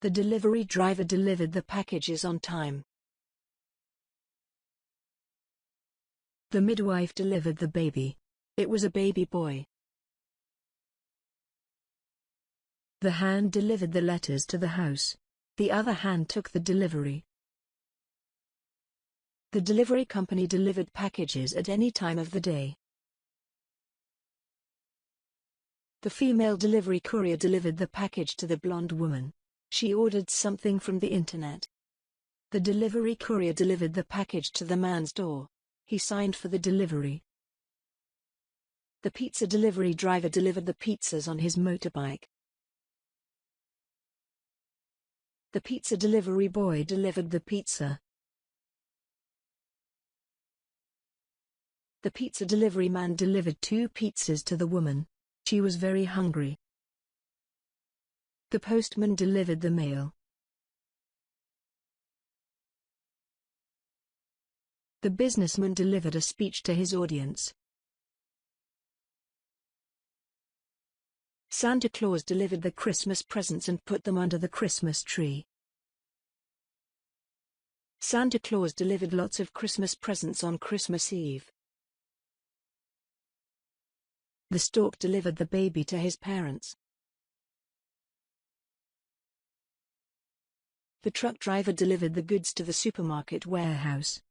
The delivery driver delivered the packages on time. The midwife delivered the baby. It was a baby boy. The hand delivered the letters to the house. The other hand took the delivery. The delivery company delivered packages at any time of the day. The female delivery courier delivered the package to the blonde woman. She ordered something from the internet. The delivery courier delivered the package to the man's door. He signed for the delivery. The pizza delivery driver delivered the pizzas on his motorbike. The pizza delivery boy delivered the pizza. The pizza delivery man delivered 2 pizzas to the woman. She was very hungry. The postman delivered the mail. The businessman delivered a speech to his audience. Santa Claus delivered the Christmas presents and put them under the Christmas tree. Santa Claus delivered lots of Christmas presents on Christmas Eve. The stork delivered the baby to his parents. The truck driver delivered the goods to the supermarket warehouse.